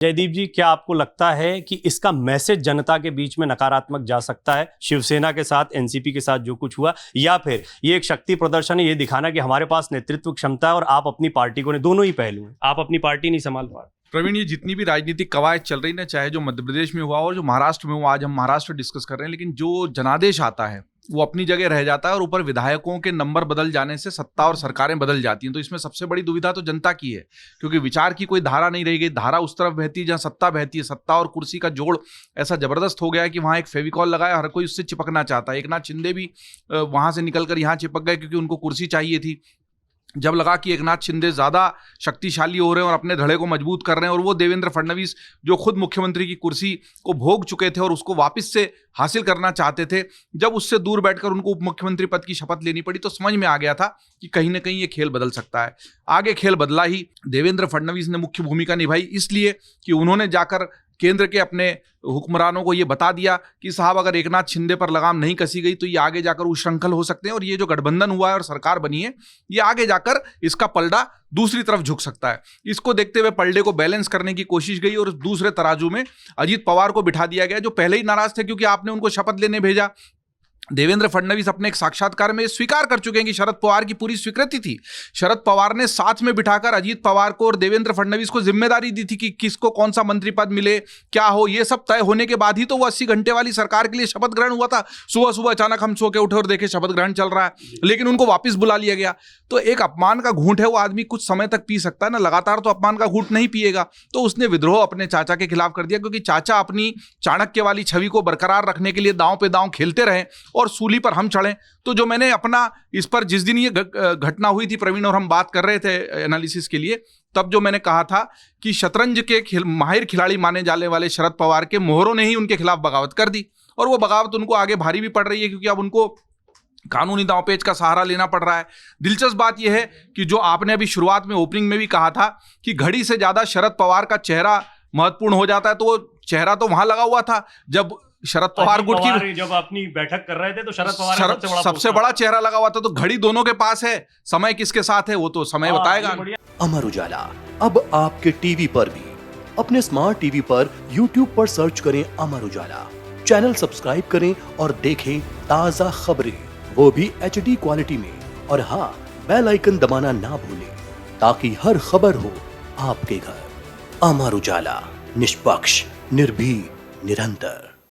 जयदीप जी, क्या आपको लगता है कि इसका मैसेज जनता के बीच में नकारात्मक जा सकता है, शिवसेना के साथ, एनसीपी के साथ जो कुछ हुआ, या फिर ये एक शक्ति प्रदर्शन है, ये दिखाना कि हमारे पास नेतृत्व क्षमता है और आप अपनी पार्टी को, दोनों ही पहलू हैं, आप अपनी पार्टी नहीं संभाल पा रहे? प्रवीण, ये जितनी भी राजनीतिक कवायद चल रही ना, चाहे जो मध्य प्रदेश में हुआ और जो महाराष्ट्र में हुआ, आज हम महाराष्ट्र डिस्कस कर रहे हैं, लेकिन जो जनादेश आता है वो अपनी जगह रह जाता है और ऊपर विधायकों के नंबर बदल जाने से सत्ता और सरकारें बदल जाती हैं। तो इसमें सबसे बड़ी दुविधा तो जनता की है, क्योंकि विचार की कोई धारा नहीं रह गई। धारा उस तरफ बहती है जहां सत्ता बहती है। सत्ता और कुर्सी का जोड़ ऐसा जबरदस्त हो गया है कि वहां एक फेविकॉल लगाया, हर कोई उससे चिपकना चाहता है। एकनाथ शिंदे भी वहां से निकलकर यहाँ चिपक गए क्योंकि उनको कुर्सी चाहिए थी। जब लगा कि एकनाथ शिंदे ज्यादा शक्तिशाली हो रहे हैं और अपने धड़े को मजबूत कर रहे हैं, और वो देवेंद्र फडणवीस जो खुद मुख्यमंत्री की कुर्सी को भोग चुके थे और उसको वापस से हासिल करना चाहते थे, जब उससे दूर बैठकर उनको उप मुख्यमंत्री पद की शपथ लेनी पड़ी, तो समझ में आ गया था कि कहीं ना कहीं ये खेल बदल सकता है। आगे खेल बदला ही। देवेंद्र फडणवीस ने मुख्य भूमिका निभाई, इसलिए कि उन्होंने जाकर केंद्र के अपने हुक्मरानों को ये बता दिया कि साहब, अगर एकनाथ शिंदे पर लगाम नहीं कसी गई तो ये आगे जाकर उच्छृंखल हो सकते हैं, और ये जो गठबंधन हुआ है और सरकार बनी है, ये आगे जाकर इसका पलड़ा दूसरी तरफ झुक सकता है। इसको देखते हुए पलड़े को बैलेंस करने की कोशिश गई और दूसरे तराजू में अजीत पवार को बिठा दिया गया, जो पहले ही नाराज थे क्योंकि आपने उनको शपथ लेने भेजा। देवेंद्र फडणवीस अपने एक साक्षात्कार में स्वीकार कर चुके हैं कि शरद पवार की पूरी स्वीकृति थी। शरद पवार ने साथ में बिठाकर अजीत पवार को और देवेंद्र फडणवीस को जिम्मेदारी दी थी कि किसको कौन सा मंत्री पद मिले, क्या हो। ये सब तय होने के बाद ही तो वो 80 घंटे वाली सरकार के लिए शपथ ग्रहण हुआ था। सुबह सुबह अचानक हम सो के उठे और देखे शपथ ग्रहण चल रहा है, लेकिन उनको वापस बुला लिया गया। तो एक अपमान का घूंट है, वो आदमी कुछ समय तक पी सकता है ना, लगातार तो अपमान का घूंट नहीं पिएगा। तो उसने विद्रोह अपने चाचा के खिलाफ कर दिया, क्योंकि चाचा अपनी चाणक्य वाली छवि को बरकरार रखने के लिए दांव पे दांव खेलते रहे और सूली पर हम चढ़े। तो जो मैंने अपना इस पर, जिस दिन ये घटना हुई थी प्रवीण और हम बात कर रहे थे एनालिसिस के लिए, तब जो मैंने कहा था कि शतरंज के माहिर खिलाड़ी माने जाने वाले शरद पवार के मोहरों ने ही उनके खिलाफ बगावत कर दी, और वो बगावत उनको आगे भारी भी पड़ रही है, क्योंकि अब उनको कानूनी दांवपेच का सहारा लेना पड़ रहा है। दिलचस्प बात यह है कि जो आपने अभी शुरुआत में ओपनिंग में भी कहा था कि घड़ी से ज्यादा शरद पवार का चेहरा महत्वपूर्ण हो जाता है, तो वो चेहरा तो वहां लगा हुआ था जब शरद पवार गुट की जब अपनी बैठक कर रहे थे तो शरद पवार सबसे बड़ा चेहरा लगा हुआ था। तो घड़ी दोनों के पास है, समय किसके साथ है वो तो समय बताएगा। अमर उजाला अब आपके टीवी पर भी। अपने स्मार्ट टीवी पर YouTube पर सर्च करें अमर उजाला, चैनल सब्सक्राइब करें और देखें ताजा खबरें, वो भी HD क्वालिटी में। और हाँ, बेल आइकन दबाना ना भूलें ताकि हर खबर हो आपके घर। अमर उजाला, निष्पक्ष, निर्भीक, निरंतर।